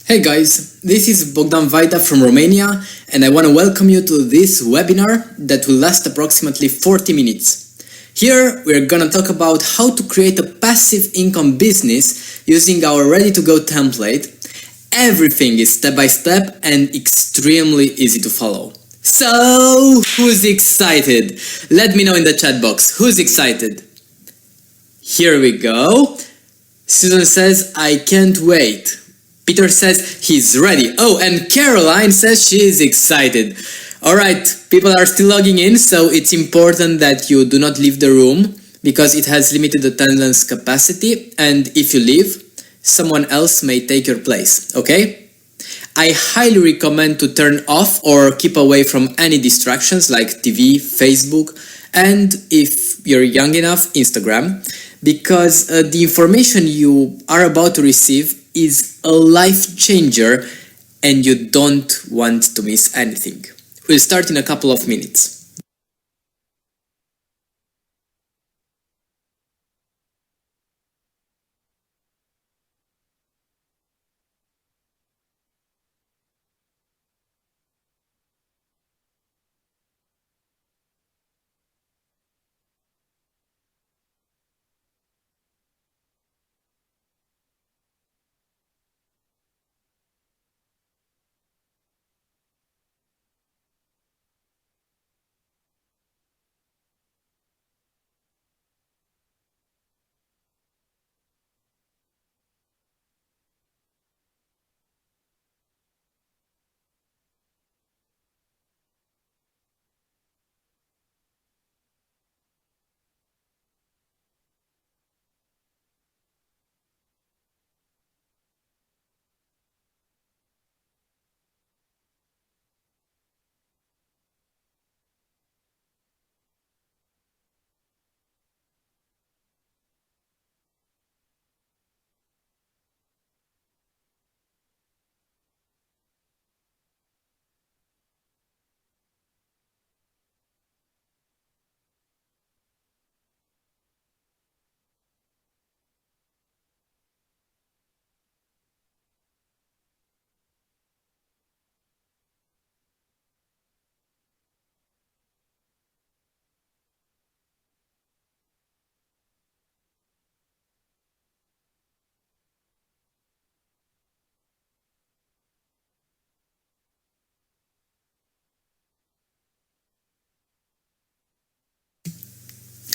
Hey guys, this is Bogdan Vaida from Romania and I want to welcome you to this webinar that will last approximately 40 minutes. Here we're gonna talk about how to create a passive income business using our ready-to-go template. Everything is step by step and extremely easy to follow. So, who's excited? Let me know in the chat box, who's excited? Here we go. Susan says, I can't wait. Peter says he's ready. Oh, and Caroline says she is excited. Alright, people are still logging in, so it's important that you do not leave the room because it has limited attendance capacity, and if you leave, someone else may take your place, okay? I highly recommend to turn off or keep away from any distractions like TV, Facebook, and if you're young enough, Instagram, because the information you are about to receive is a life changer and you don't want to miss anything. We'll start in a couple of minutes.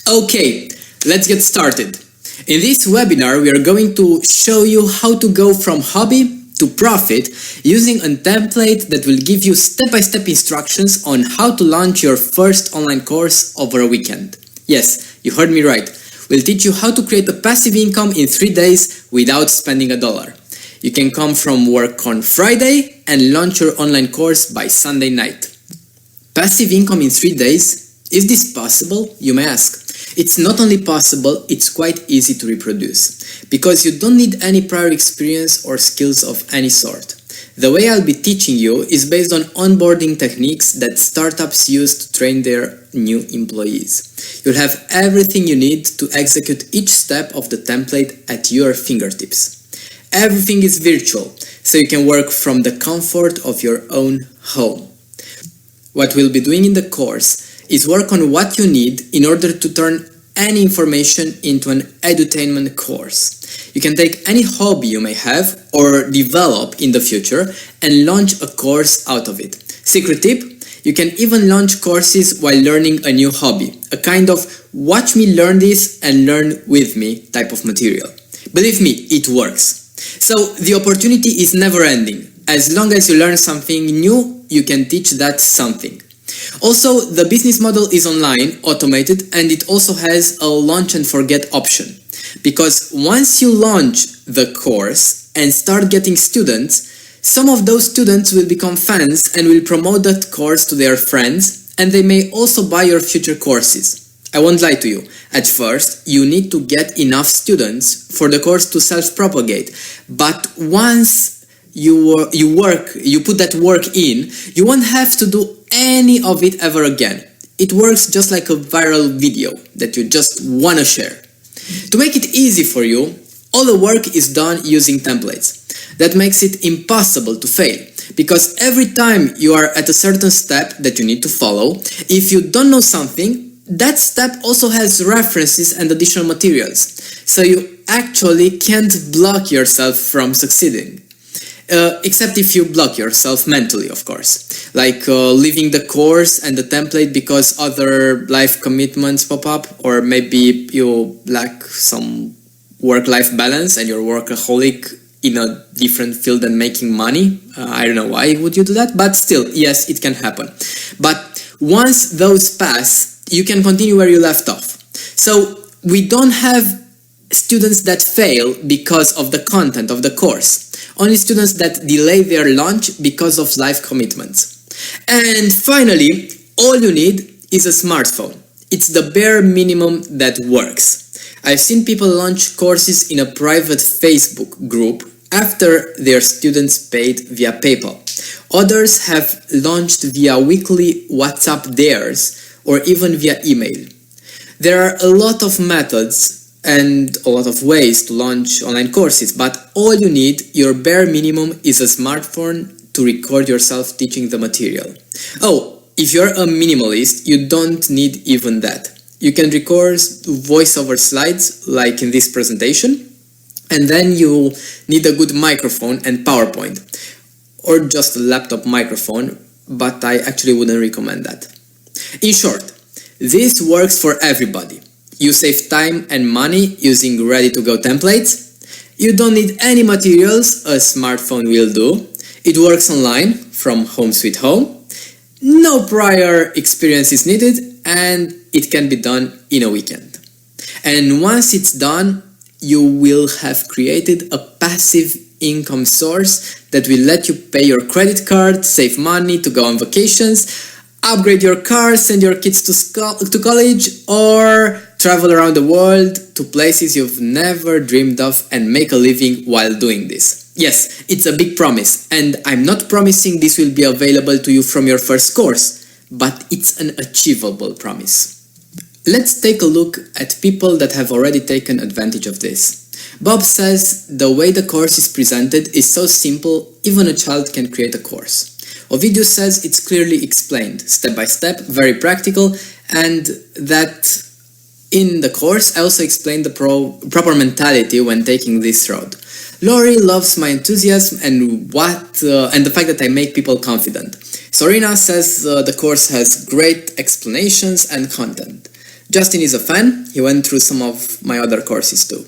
Okay, let's get started. In this webinar, we are going to show you how to go from hobby to profit using a template that will give you step-by-step instructions on how to launch your first online course over a weekend. Yes, you heard me right. We'll teach you how to create a passive income in 3 days without spending a dollar. You can come from work on Friday and launch your online course by Sunday night. Passive income in 3 days? Is this possible? You may ask. It's not only possible, it's quite easy to reproduce, because you don't need any prior experience or skills of any sort. The way I'll be teaching you is based on onboarding techniques that startups use to train their new employees. You'll have everything you need to execute each step of the template at your fingertips. Everything is virtual, so you can work from the comfort of your own home. What we'll be doing in the course is work on what you need in order to turn any information into an edutainment course. You can take any hobby you may have or develop in the future and launch a course out of it. Secret tip, you can even launch courses while learning a new hobby, a kind of watch me learn this and learn with me type of material. Believe me, it works. So the opportunity is never ending. As long as you learn something new, you can teach that something. Also, the business model is online, automated, and it also has a launch and forget option. Because once you launch the course and start getting students, some of those students will become fans and will promote that course to their friends, and they may also buy your future courses. I won't lie to you. At first, you need to get enough students for the course to self-propagate, but once you put that work in, you won't have to do any of it ever again. It works just like a viral video that you just wanna share. To make it easy for you, all the work is done using templates. That makes it impossible to fail, because every time you are at a certain step that you need to follow, if you don't know something, that step also has references and additional materials, so you actually can't block yourself from succeeding. Except if you block yourself mentally, of course, like leaving the course and the template because other life commitments pop up, or maybe you lack some work-life balance and you're workaholic in a different field than making money. I don't know why would you do that, but still, yes, it can happen. But once those pass, you can continue where you left off. So we don't have students that fail because of the content of the course. Only students that delay their launch because of life commitments. And finally, all you need is a smartphone. It's the bare minimum that works. I've seen people launch courses in a private Facebook group after their students paid via PayPal. Others have launched via weekly WhatsApp dares or even via email. There are a lot of methods and a lot of ways to launch online courses, but all you need, your bare minimum, is a smartphone to record yourself teaching the material. Oh, if you're a minimalist, you don't need even that. You can record voiceover slides like in this presentation, and then you need a good microphone and PowerPoint, or just a laptop microphone, but I actually wouldn't recommend that. In short, this works for everybody. You save time and money using ready-to-go templates. You don't need any materials, a smartphone will do. It works online from home sweet home. No prior experience is needed, and it can be done in a weekend. And once it's done, you will have created a passive income source that will let you pay your credit card, save money to go on vacations, upgrade your car, send your kids to college, or travel around the world to places you've never dreamed of and make a living while doing this. Yes, it's a big promise, and I'm not promising this will be available to you from your first course, but it's an achievable promise. Let's take a look at people that have already taken advantage of this. Bob says the way the course is presented is so simple, even a child can create a course. Ovidiu says it's clearly explained, step by step, very practical, and that in the course I also explained the proper mentality when taking this road. Lori loves my enthusiasm and the fact that I make people confident. Sorina says the course has great explanations and content. Justin is a fan, he went through some of my other courses too.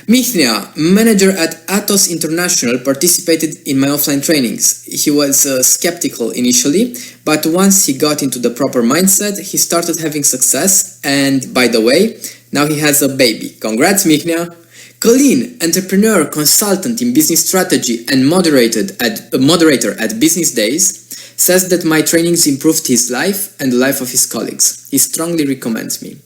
Michnia, manager at Atos International, participated in my offline trainings. He was skeptical initially, but once he got into the proper mindset, he started having success, and by the way, now he has a baby. Congrats, Michnia! Colleen, entrepreneur, consultant in business strategy and moderator at Business Days, says that my trainings improved his life and the life of his colleagues. He strongly recommends me.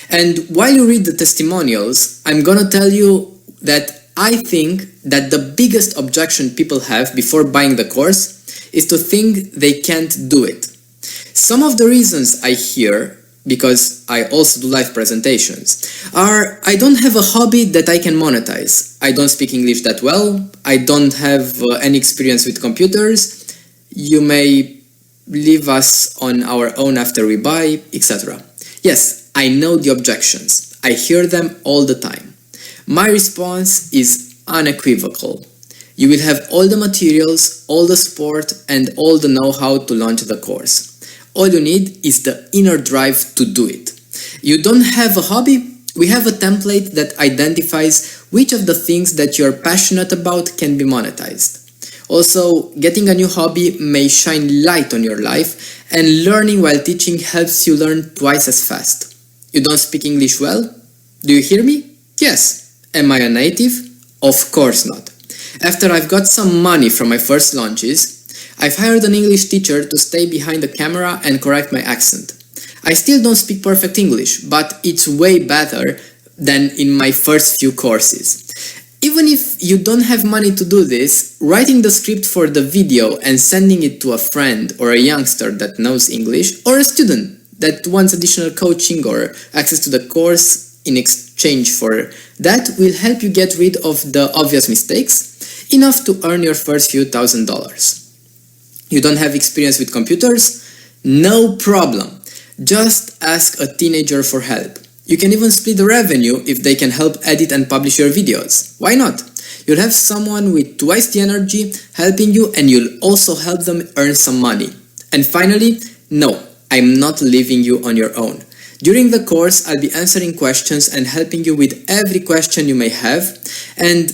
And while you read the testimonials, I'm gonna tell you that I think that the biggest objection people have before buying the course is to think they can't do it. Some of the reasons I hear, because I also do live presentations, are I don't have a hobby that I can monetize. I don't speak English that well. I don't have any experience with computers. You may leave us on our own after we buy, etc. Yes, I know the objections. I hear them all the time. My response is unequivocal. You will have all the materials, all the support, and all the know-how to launch the course. All you need is the inner drive to do it. You don't have a hobby? We have a template that identifies which of the things that you're passionate about can be monetized. Also, getting a new hobby may shine light on your life, and learning while teaching helps you learn twice as fast. You don't speak English well? Do you hear me? Yes. Am I a native? Of course not. After I've got some money from my first launches, I've hired an English teacher to stay behind the camera and correct my accent. I still don't speak perfect English, but it's way better than in my first few courses. Even if you don't have money to do this, writing the script for the video and sending it to a friend or a youngster that knows English, or a student that wants additional coaching or access to the course in exchange for that, will help you get rid of the obvious mistakes, enough to earn your first few $1,000s. You don't have experience with computers? No problem. Just ask a teenager for help. You can even split the revenue if they can help edit and publish your videos. Why not? You'll have someone with twice the energy helping you, and you'll also help them earn some money. And finally, no, I'm not leaving you on your own. During the course, I'll be answering questions and helping you with every question you may have, and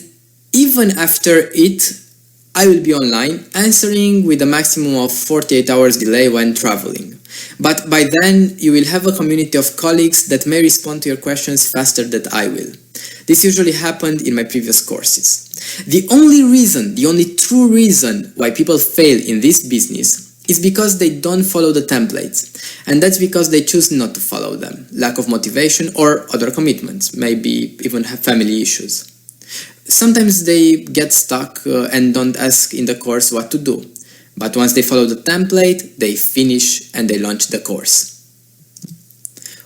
even after it, I will be online answering with a maximum of 48 hours delay when traveling. But by then, you will have a community of colleagues that may respond to your questions faster than I will. This usually happened in my previous courses. The only true reason why people fail in this business is because they don't follow the templates. And that's because they choose not to follow them. Lack of motivation or other commitments, maybe even have family issues. Sometimes they get stuck and don't ask in the course what to do. But once they follow the template, they finish and they launch the course.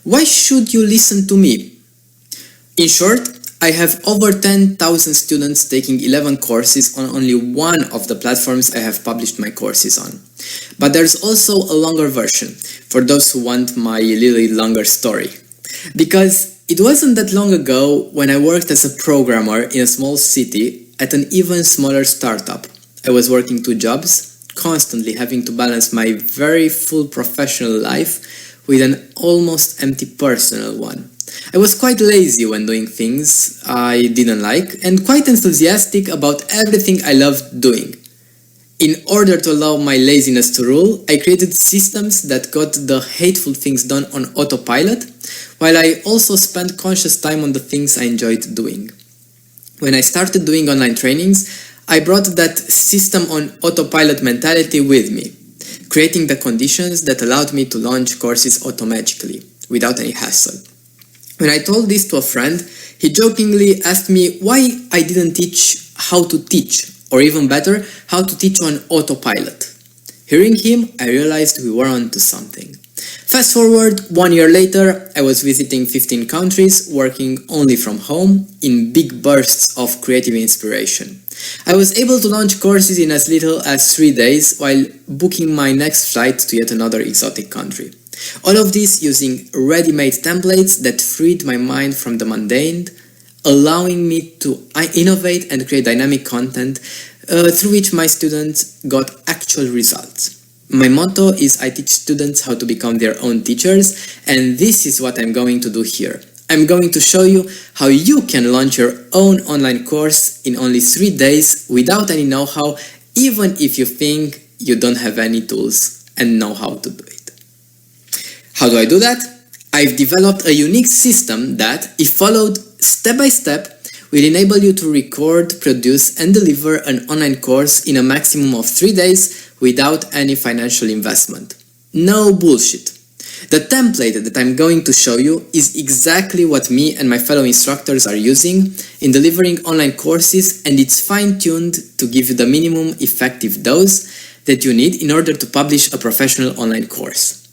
Why should you listen to me? In short, I have over 10,000 students taking 11 courses on only one of the platforms I have published my courses on. But there's also a longer version, for those who want my little longer story. Because it wasn't that long ago when I worked as a programmer in a small city at an even smaller startup. I was working 2 jobs, constantly having to balance my very full professional life with an almost empty personal one. I was quite lazy when doing things I didn't like and quite enthusiastic about everything I loved doing. In order to allow my laziness to rule, I created systems that got the hateful things done on autopilot, while I also spent conscious time on the things I enjoyed doing. When I started doing online trainings, I brought that system on autopilot mentality with me, creating the conditions that allowed me to launch courses automatically, without any hassle. When I told this to a friend, he jokingly asked me why I didn't teach how to teach, or even better, how to teach on autopilot. Hearing him, I realized we were onto something. Fast forward, 1 year later, I was visiting 15 countries, working only from home, in big bursts of creative inspiration. I was able to launch courses in as little as 3 days while booking my next flight to yet another exotic country. All of this using ready-made templates that freed my mind from the mundane, allowing me to innovate and create dynamic content through which my students got actual results. My motto is I teach students how to become their own teachers, and this is what I'm going to do here. I'm going to show you how you can launch your own online course in only 3 days without any know-how, even if you think you don't have any tools and know how to do it. How do I do that? I've developed a unique system that, if followed step by step, will enable you to record, produce, and deliver an online course in a maximum of 3 days without any financial investment. No bullshit. The template that I'm going to show you is exactly what me and my fellow instructors are using in delivering online courses, and it's fine-tuned to give you the minimum effective dose that you need in order to publish a professional online course.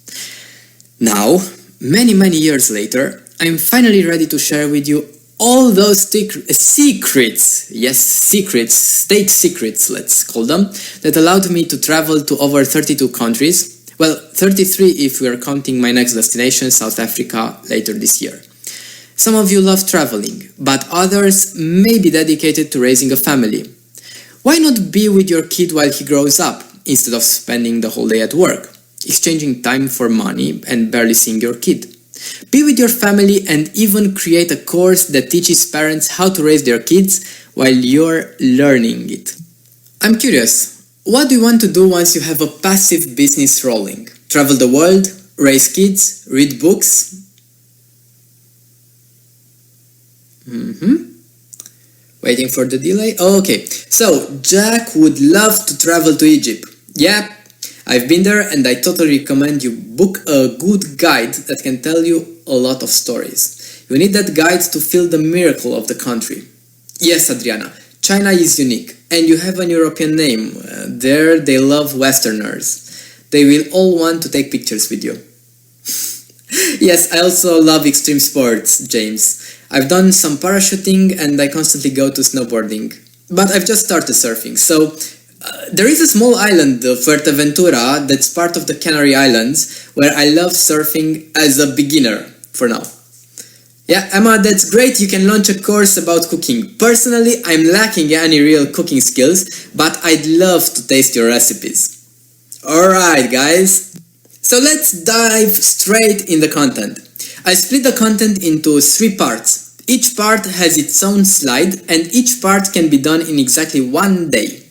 Now, many years later, I'm finally ready to share with you all those secrets, yes, secrets, state secrets, let's call them, that allowed me to travel to over 32 countries, well, 33 if we are counting my next destination, South Africa, later this year. Some of you love traveling, but others may be dedicated to raising a family. Why not be with your kid while he grows up, instead of spending the whole day at work, exchanging time for money and barely seeing your kid? Be with your family and even create a course that teaches parents how to raise their kids while you're learning it. I'm curious, what do you want to do once you have a passive business rolling? Travel the world? Raise kids? Read books? Waiting for the delay? Okay, so Jack would love to travel to Egypt. Yeah, I've been there and I totally recommend you book a good guide that can tell you a lot of stories. You need that guide to feel the miracle of the country. Yes, Adriana, China is unique and you have an European name. There they love Westerners. They will all want to take pictures with you. Yes, I also love extreme sports, James. I've done some parachuting and I constantly go to snowboarding. but I've just started surfing. So there is a small island, Fuerteventura, that's part of the Canary Islands, where I love surfing as a beginner for now. Yeah, Emma, that's great. You can launch a course about cooking. Personally, I'm lacking any real cooking skills, but I'd love to taste your recipes. Alright, guys. So let's dive straight in the content. I split the content into 3 parts. Each part has its own slide, and each part can be done in exactly 1 day.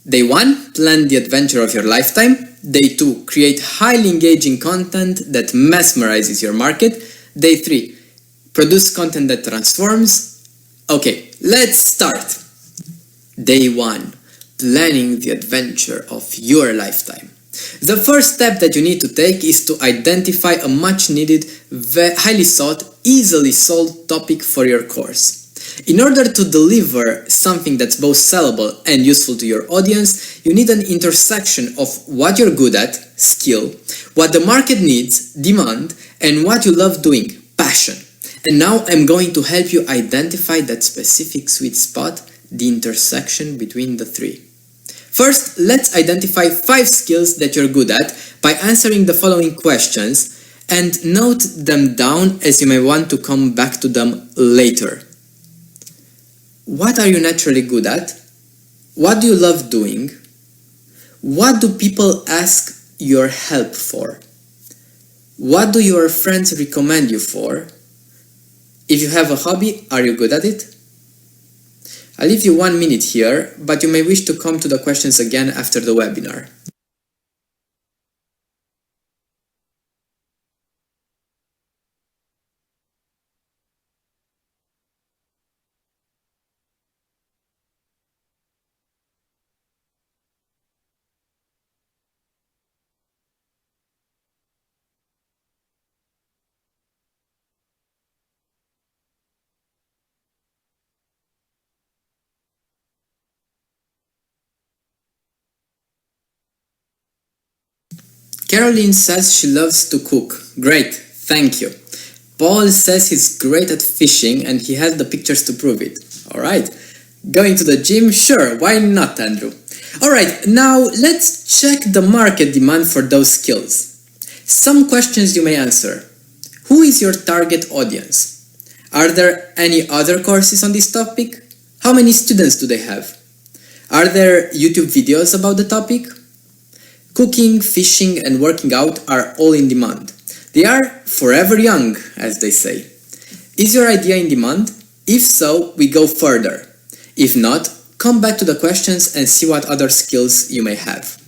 Day 1, plan the adventure of your lifetime. Day 2, create highly engaging content that mesmerizes your market. Day 3, produce content that transforms. Okay, let's start. Day 1, planning the adventure of your lifetime. The first step that you need to take is to identify a much needed, highly sought, easily sold topic for your course. In order to deliver something that's both sellable and useful to your audience, you need an intersection of what you're good at, skill, what the market needs, demand, and what you love doing, passion. And now I'm going to help you identify that specific sweet spot, the intersection between the 3. First, let's identify 5 skills that you're good at by answering the following questions and note them down as you may want to come back to them later. What are you naturally good at? What do you love doing? What do people ask your help for? What do your friends recommend you for? If you have a hobby, are you good at it? I'll leave you 1 minute here, but you may wish to come to the questions again after the webinar. Caroline says she loves to cook. Great, thank you. Paul says he's great at fishing and he has the pictures to prove it. Alright. Going to the gym? Sure, why not, Andrew? Alright, now let's check the market demand for those skills. Some questions you may answer. Who is your target audience? Are there any other courses on this topic? How many students do they have? Are there YouTube videos about the topic? Cooking, fishing, and working out are all in demand. They are forever young, as they say. Is your idea in demand? If so, we go further. If not, come back to the questions and see what other skills you may have.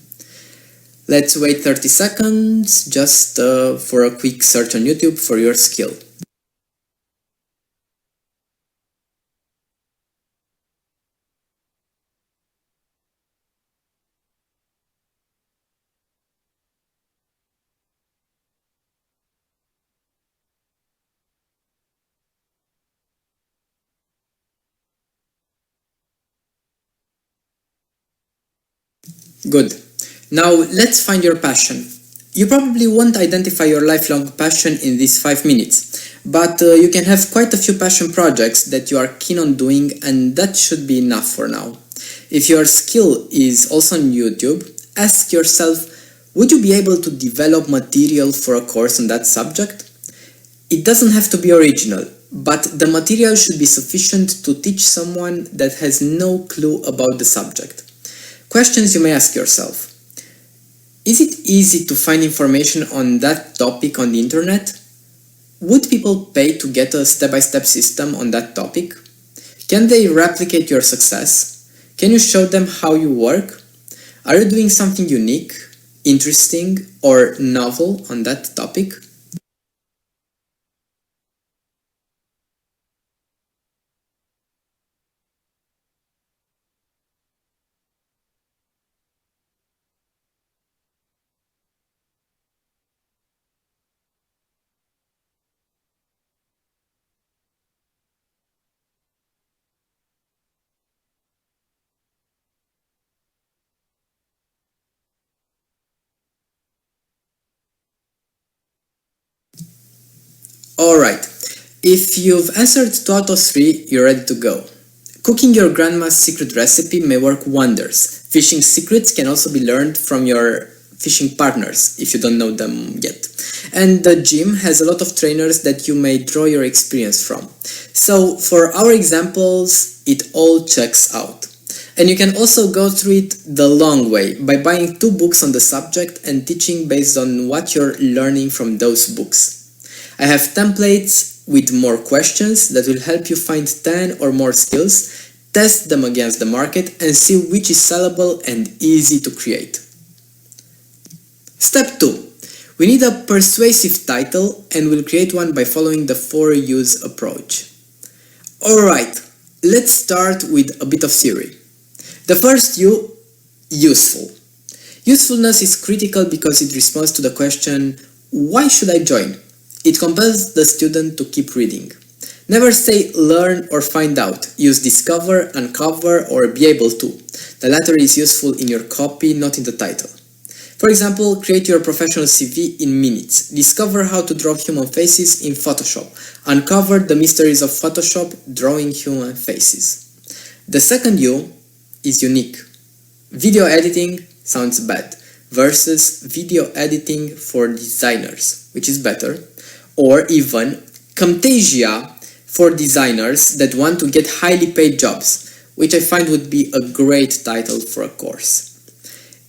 Let's wait 30 seconds just for a quick search on YouTube for your skill. Good. Now let's find your passion. You probably won't identify your lifelong passion in these 5 minutes, but you can have quite a few passion projects that you are keen on doing, and that should be enough for now. If your skill is also on YouTube, ask yourself, would you be able to develop material for a course on that subject? It doesn't have to be original, but the material should be sufficient to teach someone that has no clue about the subject. Questions you may ask yourself. Is it easy to find information on that topic on the internet? Would people pay to get a step-by-step system on that topic? Can they replicate your success? Can you show them how you work? Are you doing something unique, interesting, or novel on that topic? Alright, if you've answered 2 out of 3, you're ready to go. Cooking your grandma's secret recipe may work wonders. Fishing secrets can also be learned from your fishing partners if you don't know them yet. And the gym has a lot of trainers that you may draw your experience from. So for our examples, it all checks out. And you can also go through it the long way by buying 2 books on the subject and teaching based on what you're learning from those books. I have templates with more questions that will help you find 10 or more skills, test them against the market and see which is sellable and easy to create. Step 2. We need a persuasive title and we'll create one by following the 4 U's approach. Alright, let's start with a bit of theory. The first U, useful. Usefulness is critical because it responds to the question, why should I join? It compels the student to keep reading. Never say learn or find out. Use discover, uncover or be able to. The latter is useful in your copy, not in the title. For example, create your professional CV in minutes. Discover how to draw human faces in Photoshop. Uncover the mysteries of Photoshop, drawing human faces. The second U is unique. Video editing sounds bad versus video editing for designers, which is better, or even Camtasia for designers that want to get highly paid jobs, which I find would be a great title for a course.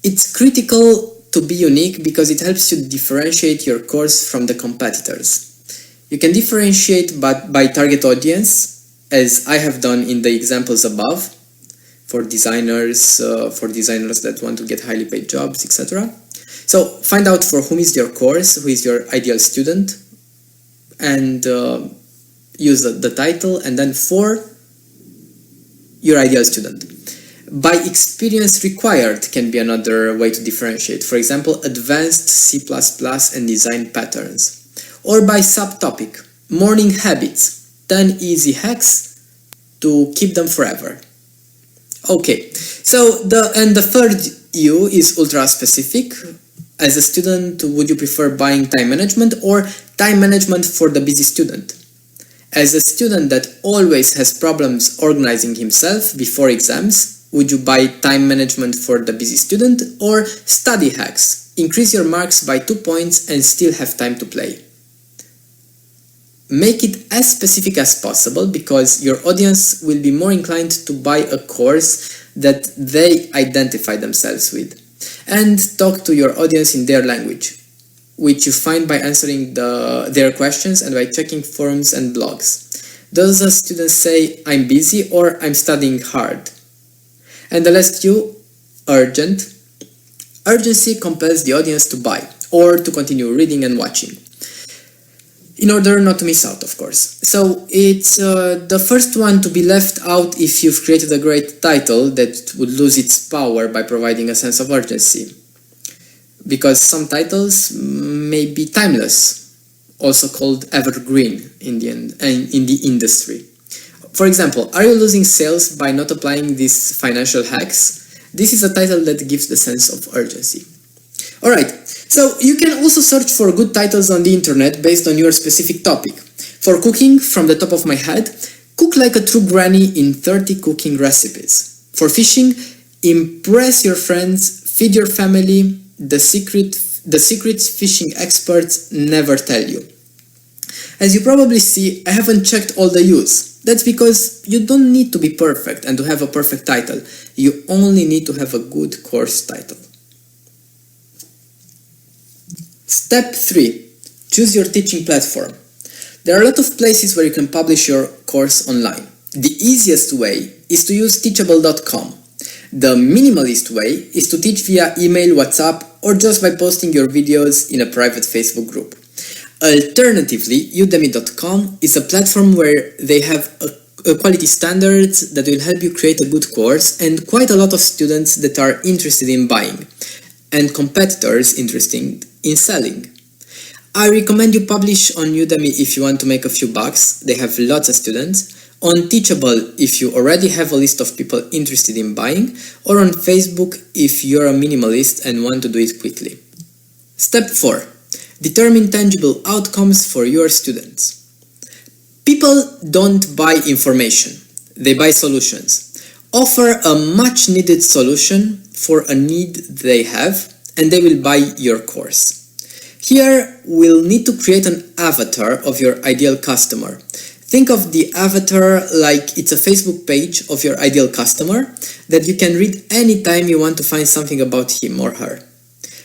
It's critical to be unique because it helps you differentiate your course from the competitors. You can differentiate by target audience, as I have done in the examples above, for designers that want to get highly paid jobs, etc. So find out for whom is your course, who is your ideal student, and use the title, and then for your ideal student. By experience required can be another way to differentiate. For example, advanced C++ and design patterns. Or by subtopic, morning habits, 10 easy hacks to keep them forever. Okay, so the third U is ultra specific. As a student, would you prefer buying time management or time management for the busy student? As a student that always has problems organizing himself before exams, would you buy time management for the busy student or study hacks? Increase your marks by 2 points and still have time to play. Make it as specific as possible because your audience will be more inclined to buy a course that they identify themselves with. And talk to your audience in their language, which you find by answering their questions and by checking forums and blogs. Does a student say, I'm busy or I'm studying hard? And the last U, urgent. Urgency compels the audience to buy or to continue reading and watching, in order not to miss out, of course. So it's the first one to be left out if you've created a great title that would lose its power by providing a sense of urgency. Because some titles may be timeless, also called evergreen in the industry. For example, are you losing sales by not applying these financial hacks? This is a title that gives the sense of urgency. Alright, so you can also search for good titles on the internet based on your specific topic. For cooking, from the top of my head, cook like a true granny in 30 cooking recipes. For fishing, impress your friends, feed your family, the secrets fishing experts never tell you. As you probably see, I haven't checked all the U's. That's because you don't need to be perfect and to have a perfect title. You only need to have a good course title. Step 3. Choose your teaching platform. There are a lot of places where you can publish your course online. The easiest way is to use teachable.com. The minimalist way is to teach via email, WhatsApp, or just by posting your videos in a private Facebook group. Alternatively, udemy.com is a platform where they have a quality standards that will help you create a good course and quite a lot of students that are interested in buying and competitors interested in selling. I recommend you publish on Udemy if you want to make a few bucks. They have lots of students. On Teachable if you already have a list of people interested in buying, or on Facebook if you're a minimalist and want to do it quickly. Step 4. Determine tangible outcomes for your students. People don't buy information. They buy solutions. Offer a much needed solution for a need they have, and they will buy your course. Here, we'll need to create an avatar of your ideal customer. Think of the avatar like it's a Facebook page of your ideal customer that you can read anytime you want to find something about him or her.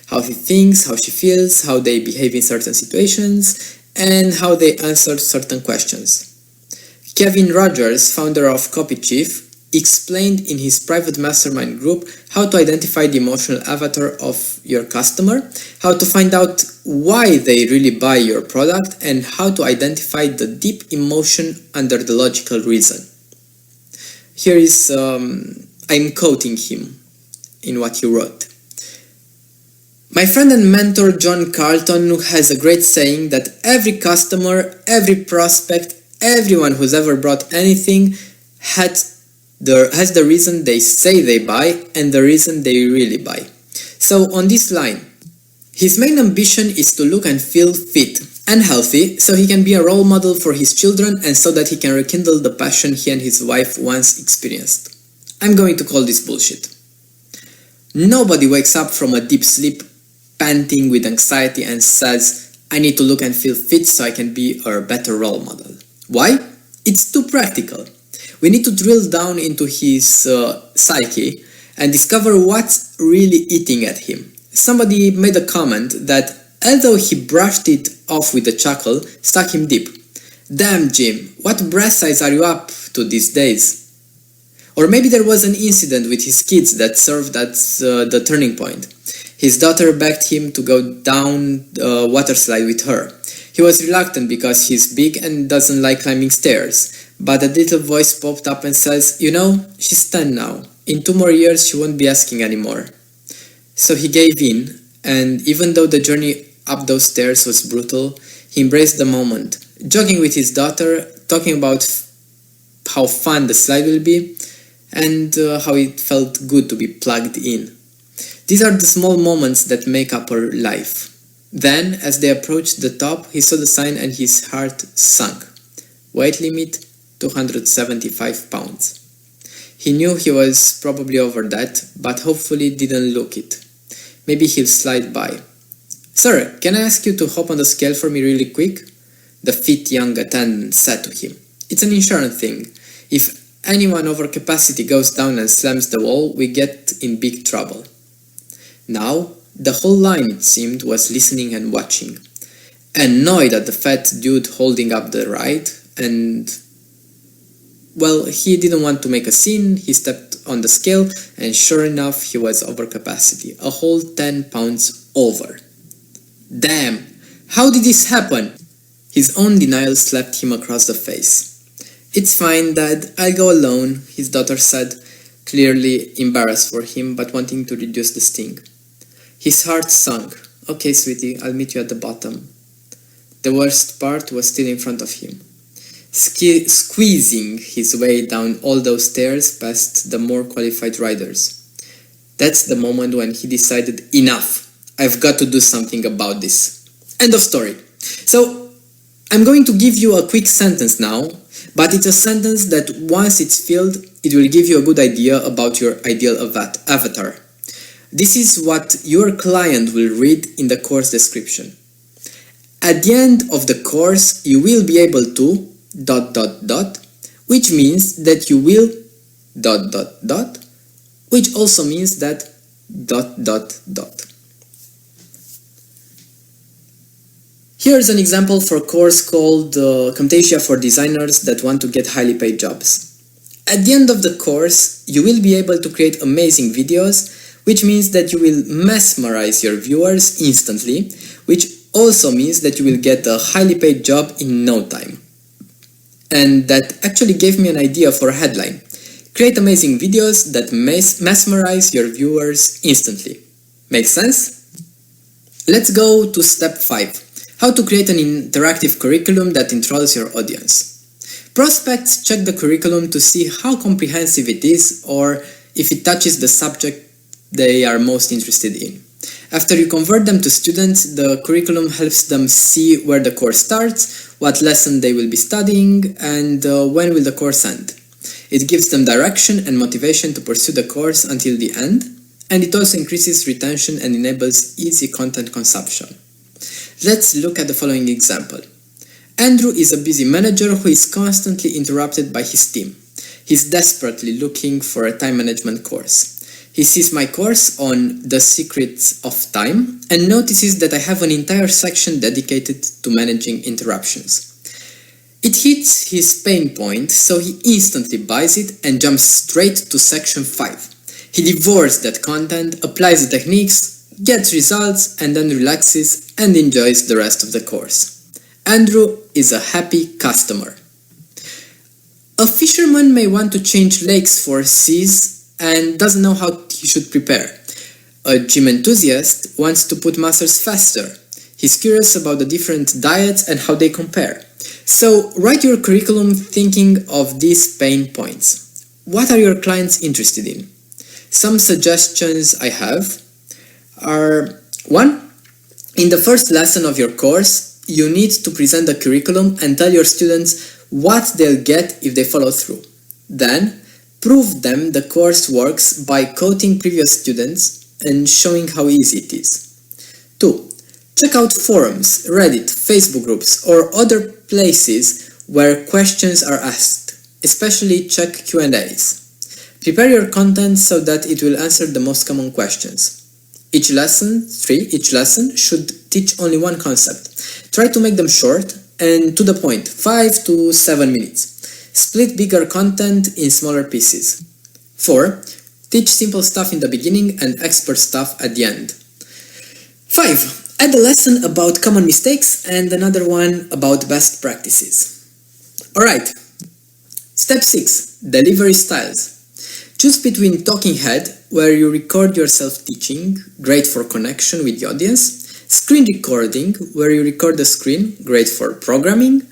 How he thinks, how she feels, how they behave in certain situations, and how they answer certain questions. Kevin Rogers, founder of CopyChief, explained in his private mastermind group how to identify the emotional avatar of your customer, how to find out why they really buy your product, and how to identify the deep emotion under the logical reason. Here is, I'm quoting him in what he wrote. My friend and mentor John Carlton has a great saying that every customer, every prospect, everyone who's ever bought anything has the reason they say they buy and the reason they really buy. So on this line, his main ambition is to look and feel fit and healthy so he can be a role model for his children and so that he can rekindle the passion he and his wife once experienced. I'm going to call this bullshit. Nobody wakes up from a deep sleep panting with anxiety and says, I need to look and feel fit so I can be a better role model. Why? It's too practical. We need to drill down into his psyche and discover what's really eating at him. Somebody made a comment that although he brushed it off with a chuckle, stuck him deep. Damn, Jim, what breast size are you up to these days? Or maybe there was an incident with his kids that served as the turning point. His daughter begged him to go down a water slide with her. He was reluctant because he's big and doesn't like climbing stairs. But a little voice popped up and says, you know, she's 10 now. In 2 more years she won't be asking anymore. So he gave in, and even though the journey up those stairs was brutal, he embraced the moment, joking with his daughter, talking about how fun the slide will be, and how it felt good to be plugged in. These are the small moments that make up our life. Then, as they approached the top, he saw the sign and his heart sunk. Weight limit, 275 pounds. He knew he was probably over that, but hopefully didn't look it. Maybe he'll slide by. Sir, can I ask you to hop on the scale for me really quick? The fit young attendant said to him. It's an insurance thing. If anyone over capacity goes down and slams the wall, we get in big trouble. Now, the whole line, it seemed, was listening and watching. Annoyed at the fat dude holding up the ride, and well, he didn't want to make a scene. He stepped on the scale, and sure enough, he was over capacity, a whole 10 pounds over. Damn, how did this happen? His own denial slapped him across the face. It's fine, Dad, I'll go alone, his daughter said, clearly embarrassed for him, but wanting to reduce the sting. His heart sunk. Okay, sweetie, I'll meet you at the bottom. The worst part was still in front of him. Squeezing his way down all those stairs past the more qualified riders. That's the moment when he decided, enough, I've got to do something about this. End of story. So, I'm going to give you a quick sentence now, but it's a sentence that once it's filled, it will give you a good idea about your ideal avatar. This is what your client will read in the course description. At the end of the course, you will be able to ... which means that you will ... which also means that ... Here's an example for a course called Camtasia for Designers that want to get highly paid jobs. At the end of the course, you will be able to create amazing videos, which means that you will mesmerize your viewers instantly, which also means that you will get a highly paid job in no time. And that actually gave me an idea for a headline. Create amazing videos that mesmerize your viewers instantly. Make sense? Let's go to step 5. How to create an interactive curriculum that enthralls your audience. Prospects check the curriculum to see how comprehensive it is or if it touches the subject they are most interested in. After you convert them to students, the curriculum helps them see where the course starts, what lesson they will be studying, and when will the course end. It gives them direction and motivation to pursue the course until the end, and it also increases retention and enables easy content consumption. Let's look at the following example. Andrew is a busy manager who is constantly interrupted by his team. He's desperately looking for a time management course. He sees my course on The Secrets of Time and notices that I have an entire section dedicated to managing interruptions. It hits his pain point, so he instantly buys it and jumps straight to section 5. He devours that content, applies the techniques, gets results, and then relaxes and enjoys the rest of the course. Andrew is a happy customer. A fisherman may want to change lakes for seas and doesn't know how he should prepare. A gym enthusiast wants to put muscles faster. He's curious about the different diets and how they compare. So write your curriculum thinking of these pain points. What are your clients interested in? Some suggestions I have are: 1. In the first lesson of your course, you need to present the curriculum and tell your students what they'll get if they follow through. Then, prove them the course works by quoting previous students and showing how easy it is. 2. Check out forums, Reddit, Facebook groups, or other places where questions are asked, especially check Q&As. Prepare your content so that it will answer the most common questions. Each lesson should teach only one concept. Try to make them short and to the point, 5 to 7 minutes. Split bigger content in smaller pieces. 4. Teach simple stuff in the beginning and expert stuff at the end. 5. Add a lesson about common mistakes and another one about best practices. Alright. Step 6. Delivery styles. Choose between talking head, where you record yourself teaching, great for connection with the audience, screen recording, where you record the screen, great for programming,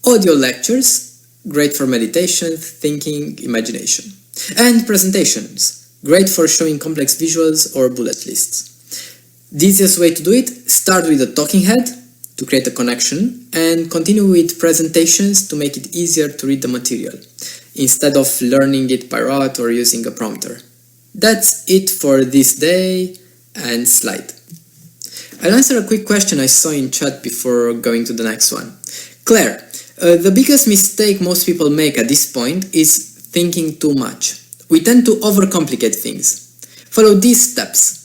audio lectures, great for meditation, thinking, imagination, and presentations, great for showing complex visuals or bullet lists. The easiest way to do it: start with a talking head to create a connection and continue with presentations to make it easier to read the material, instead of learning it by rote or using a prompter. That's it for this day and slide. I'll answer a quick question I saw in chat before going to the next one. Claire, the biggest mistake most people make at this point is thinking too much. We tend to overcomplicate things. Follow these steps.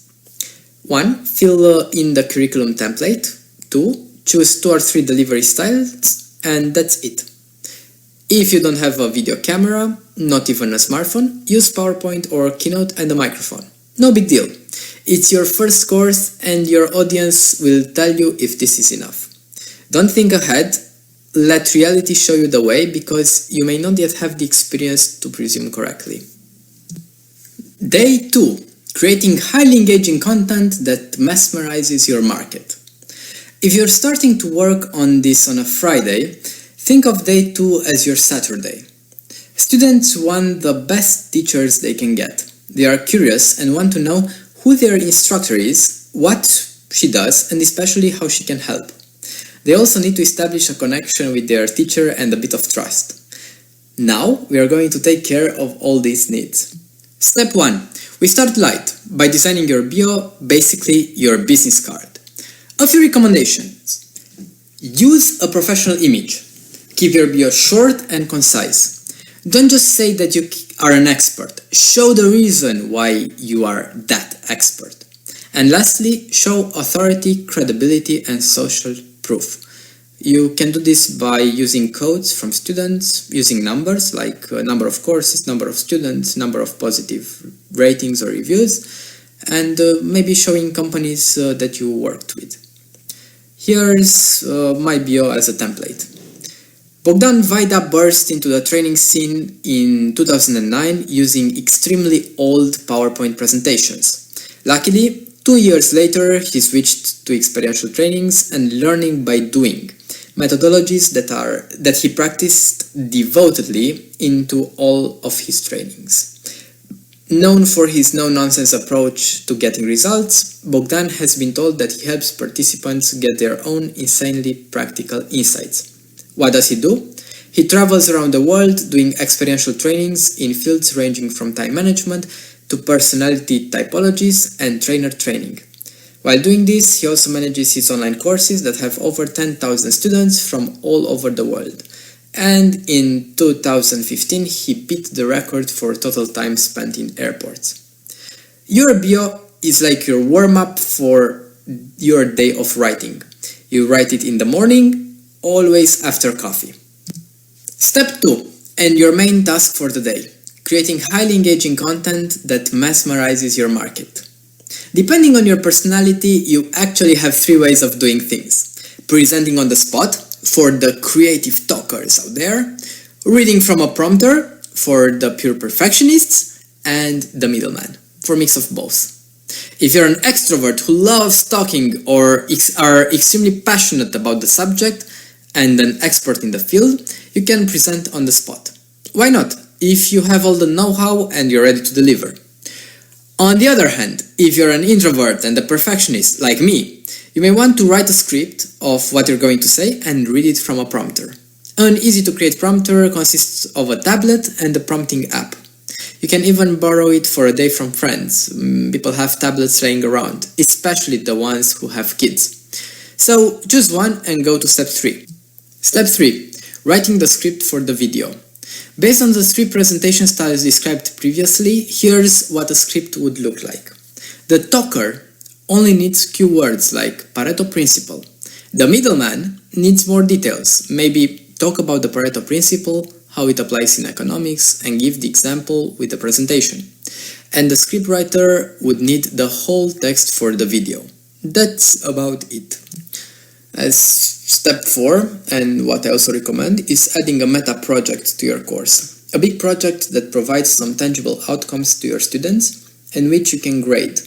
1. Fill in the curriculum template. 2. Choose 2 or 3 delivery styles, and that's it. If you don't have a video camera, not even a smartphone, use PowerPoint or Keynote and a microphone. No big deal. It's your first course and your audience will tell you if this is enough. Don't think ahead, let reality show you the way, because you may not yet have the experience to presume correctly. Day 2. Creating highly engaging content that mesmerizes your market. If you're starting to work on this on a Friday, think of day 2 as your Saturday. Students want the best teachers they can get. They are curious and want to know who their instructor is, what she does, and especially how she can help. They also need to establish a connection with their teacher and a bit of trust. Now we are going to take care of all these needs. Step 1. We start light by designing your bio, basically your business card. A few recommendations. Use a professional image. Keep your bio short and concise. Don't just say that you are an expert. Show the reason why you are that expert. And lastly, show authority, credibility, and social proof. You can do this by using quotes from students, using numbers like number of courses, number of students, number of positive ratings or reviews, and maybe showing companies that you worked with. Here's my bio as a template. Bogdan Vaida burst into the training scene in 2009 using extremely old PowerPoint presentations. Luckily, 2 years later, he switched to experiential trainings and learning by doing, methodologies that he practiced devotedly into all of his trainings. Known for his no-nonsense approach to getting results, Bogdan has been told that he helps participants get their own insanely practical insights. What does he do? He travels around the world doing experiential trainings in fields ranging from time management to personality typologies and trainer training. While doing this, he also manages his online courses that have over 10,000 students from all over the world. And in 2015, he beat the record for total time spent in airports. Your bio is like your warm-up for your day of writing. You write it in the morning, always after coffee. Step 2, and your main task for the day: creating highly engaging content that mesmerizes your market. Depending on your personality, you actually have 3 ways of doing things: presenting on the spot for the creative talkers out there, reading from a prompter for the pure perfectionists, and the middleman for a mix of both. If you're an extrovert who loves talking or are extremely passionate about the subject and an expert in the field, you can present on the spot. Why not, if you have all the know-how and you're ready to deliver? On the other hand, if you're an introvert and a perfectionist like me, you may want to write a script of what you're going to say and read it from a prompter. An easy-to-create prompter consists of a tablet and a prompting app. You can even borrow it for a day from friends. People have tablets laying around, especially the ones who have kids. So choose one and go to step 3. Step 3. Writing the script for the video. Based on the 3 presentation styles described previously, here's what a script would look like. The talker only needs keywords like Pareto principle. The middleman needs more details, maybe talk about the Pareto principle, how it applies in economics, and give the example with the presentation. And the scriptwriter would need the whole text for the video. That's about it. As step 4, and what I also recommend, is adding a meta project to your course. A big project that provides some tangible outcomes to your students and which you can grade.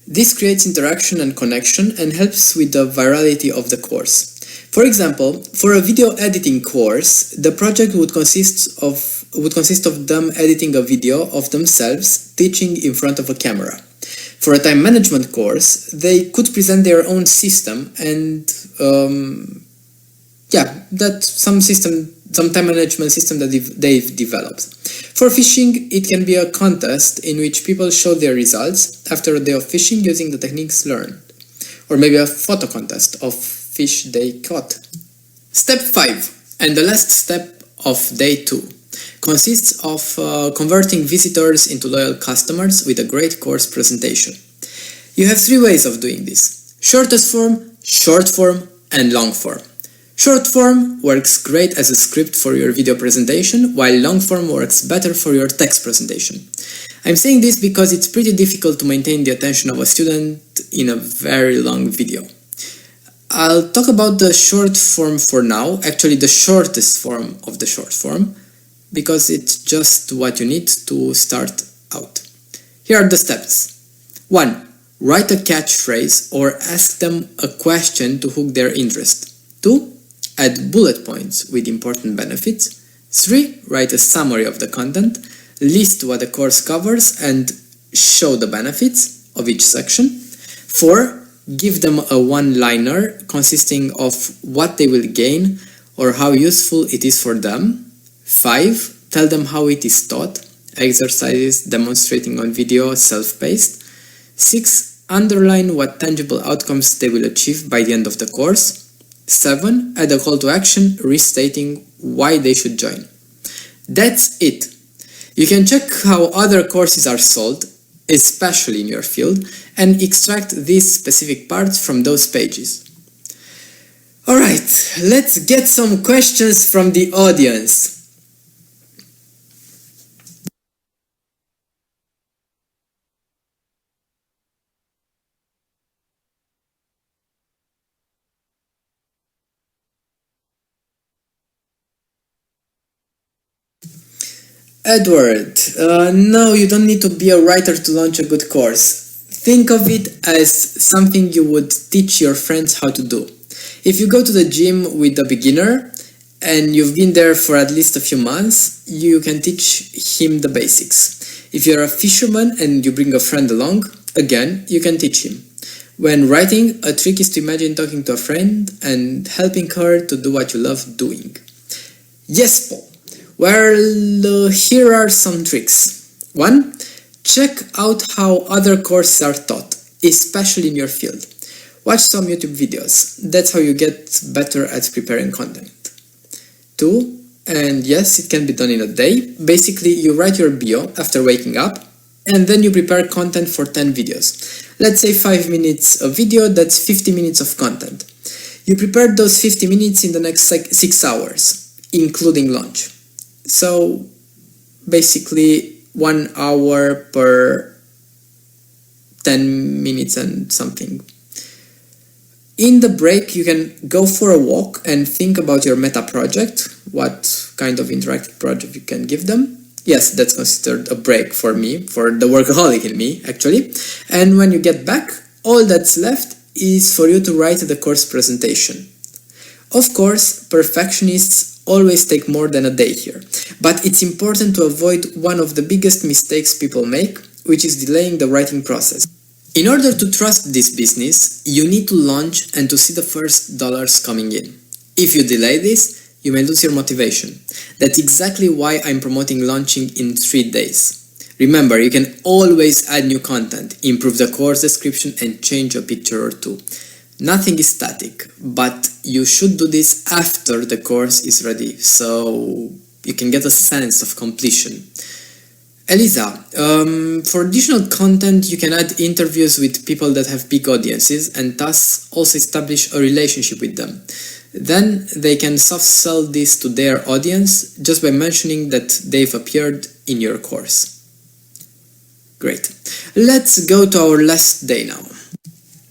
This creates interaction and connection and helps with the virality of the course. For example, for a video editing course, the project would consist of them editing a video of themselves teaching in front of a camera. For a time management course, they could present their own system and some time management system that they've developed. For fishing, it can be a contest in which people show their results after a day of fishing using the techniques learned. Or maybe a photo contest of fish they caught. Step 5, and the last step of day 2, consists of converting visitors into loyal customers with a great course presentation. You have 3 ways of doing this: shortest form, short form, and long form. Short form works great as a script for your video presentation, while long form works better for your text presentation. I'm saying this because it's pretty difficult to maintain the attention of a student in a very long video. I'll talk about the short form for now, actually the shortest form of the short form, because it's just what you need to start out. Here are the steps. 1. Write a catchphrase or ask them a question to hook their interest. 2. Add bullet points with important benefits. 3. Write a summary of the content, list what the course covers and show the benefits of each section. 4. Give them a one-liner consisting of what they will gain or how useful it is for them. 5. Tell them how it is taught, exercises demonstrating on video, self-paced. 6. Underline what tangible outcomes they will achieve by the end of the course. 7. Add a call to action restating why they should join. That's it. You can check how other courses are sold, especially in your field, and extract these specific parts from those pages. Alright, let's get some questions from the audience. Edward, no, you don't need to be a writer to launch a good course. Think of it as something you would teach your friends how to do. If you go to the gym with a beginner and you've been there for at least a few months, you can teach him the basics. If you're a fisherman and you bring a friend along, again, you can teach him. When writing, a trick is to imagine talking to a friend and helping her to do what you love doing. Yes, Paul. Well, here are some tricks. 1. Check out how other courses are taught, especially in your field. Watch some YouTube videos. That's how you get better at preparing content. 2. And yes, it can be done in a day. Basically, you write your bio after waking up, and then you prepare content for 10 videos. Let's say 5 minutes a video, that's 50 minutes of content. You prepare those 50 minutes in the next 6 hours, including lunch. So, basically, 1 hour per 10 minutes and something. In the break, you can go for a walk and think about your meta project, what kind of interactive project you can give them. Yes, that's considered a break for me, for the workaholic in me, actually. And when you get back, all that's left is for you to write the course presentation. Of course, perfectionists always take more than a day here, but it's important to avoid one of the biggest mistakes people make, which is delaying the writing process. In order to trust this business, you need to launch and to see the first dollars coming in. If you delay this, you may lose your motivation. That's exactly why I'm promoting launching in 3 days. Remember, you can always add new content, improve the course description and change a picture or two. Nothing is static, but you should do this after the course is ready, so you can get a sense of completion. Elisa, for additional content you can add interviews with people that have big audiences and thus also establish a relationship with them. Then they can soft sell this to their audience just by mentioning that they've appeared in your course. Great. Let's go to our last day now.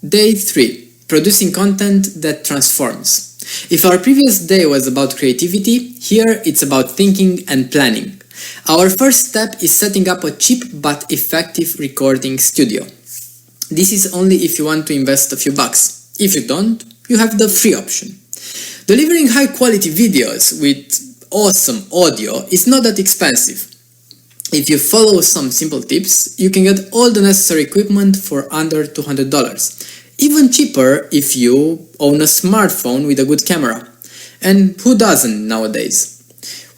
Day 3. Producing content that transforms. If our previous day was about creativity, here it's about thinking and planning. Our first step is setting up a cheap but effective recording studio. This is only if you want to invest a few bucks. If you don't, you have the free option. Delivering high quality videos with awesome audio is not that expensive. If you follow some simple tips, you can get all the necessary equipment for under $200. Even cheaper if you own a smartphone with a good camera. And who doesn't nowadays?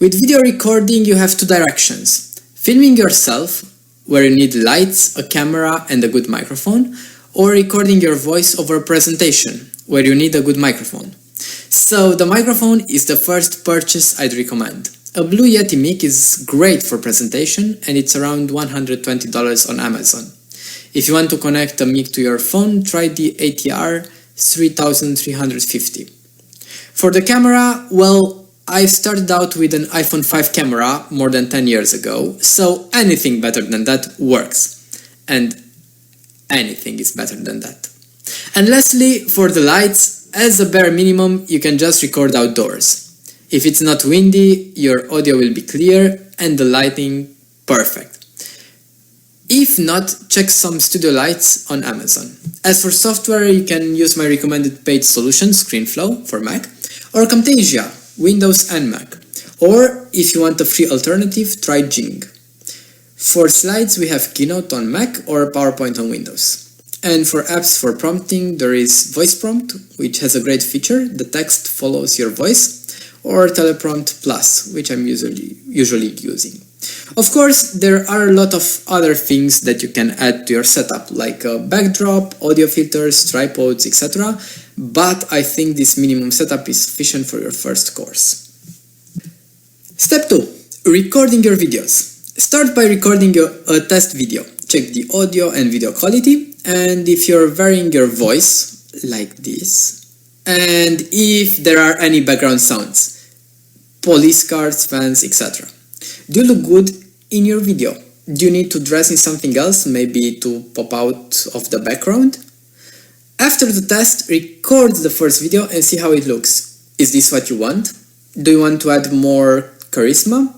With video recording you have 2 directions. Filming yourself, where you need lights, a camera and a good microphone, or recording your voice over a presentation, where you need a good microphone. So the microphone is the first purchase I'd recommend. A Blue Yeti mic is great for presentation and it's around $120 on Amazon. If you want to connect a mic to your phone, try the ATR 3350. For the camera, well, I started out with an iPhone 5 camera more than 10 years ago, so anything better than that works. And anything is better than that. And lastly, for the lights, as a bare minimum, you can just record outdoors. If it's not windy, your audio will be clear and the lighting perfect. If not, check some studio lights on Amazon. As for software, you can use my recommended paid solution, ScreenFlow for Mac, or Camtasia, Windows and Mac. Or, if you want a free alternative, try Jing. For slides, we have Keynote on Mac or PowerPoint on Windows. And for apps for prompting, there is Voice Prompt, which has a great feature, the text follows your voice, or Teleprompt Plus, which I'm usually using. Of course, there are a lot of other things that you can add to your setup, like a backdrop, audio filters, tripods, etc. But I think this minimum setup is sufficient for your first course. Step 2. Recording your videos. Start by recording a test video. Check the audio and video quality, and if you're varying your voice, like this, and if there are any background sounds, police cars, fans, etc. Do you look good in your video? Do you need to dress in something else, maybe to pop out of the background? After the test, record the first video and see how it looks. Is this what you want? Do you want to add more charisma?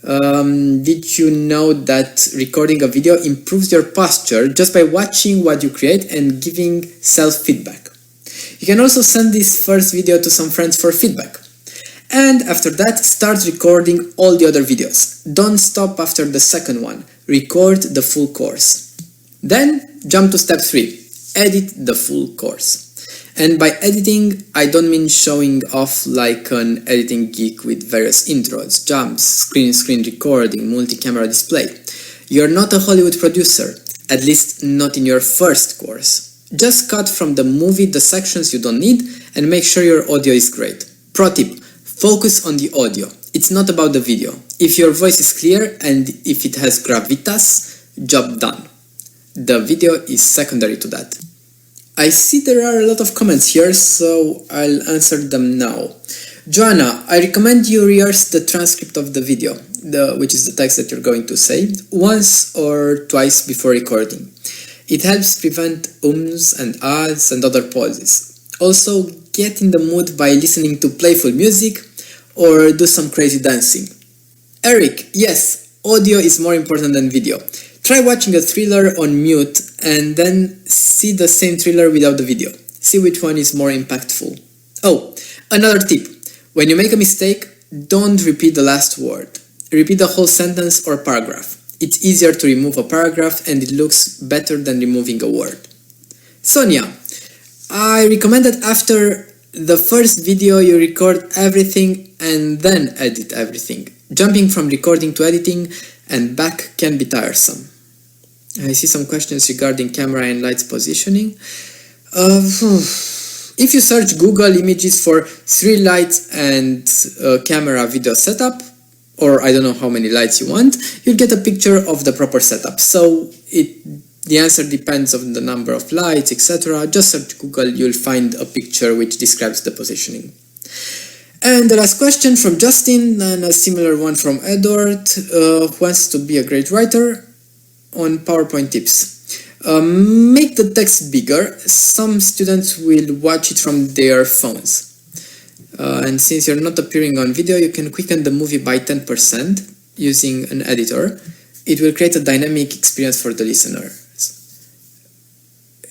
Did you know that recording a video improves your posture just by watching what you create and giving self-feedback? You can also send this first video to some friends for feedback. And after that, start recording all the other videos. Don't stop after the second one. Record the full course. Then, jump to step 3. Edit the full course. And by editing, I don't mean showing off like an editing geek with various intros, jumps, screen recording, multi-camera display. You're not a Hollywood producer, at least not in your first course. Just cut from the movie the sections you don't need and make sure your audio is great. Pro tip, focus on the audio. It's not about the video. If your voice is clear and if it has gravitas, job done. The video is secondary to that. I see there are a lot of comments here, so I'll answer them now. Joanna, I recommend you rehearse the transcript of the video, which is the text that you're going to say, once or twice before recording. It helps prevent ums and ahs and other pauses. Also, get in the mood by listening to playful music or do some crazy dancing. Eric, yes, audio is more important than video. Try watching a thriller on mute and then see the same thriller without the video. See which one is more impactful. Oh, another tip. When you make a mistake, don't repeat the last word. Repeat the whole sentence or paragraph. It's easier to remove a paragraph and it looks better than removing a word. Sonia, I recommend that after the first video you record everything and then edit everything. Jumping from recording to editing and back can be tiresome. I see some questions regarding camera and lights positioning. If you search Google images for 3 lights and camera video setup, or I don't know how many lights you want, you'll get a picture of the proper setup. So the answer depends on the number of lights, etc. Just search Google, you'll find a picture which describes the positioning. And the last question from Justin, and a similar one from Edward, who wants to be a great writer, on PowerPoint tips. Make the text bigger. Some students will watch it from their phones. And since you're not appearing on video, you can quicken the movie by 10% using an editor. It will create a dynamic experience for the listener.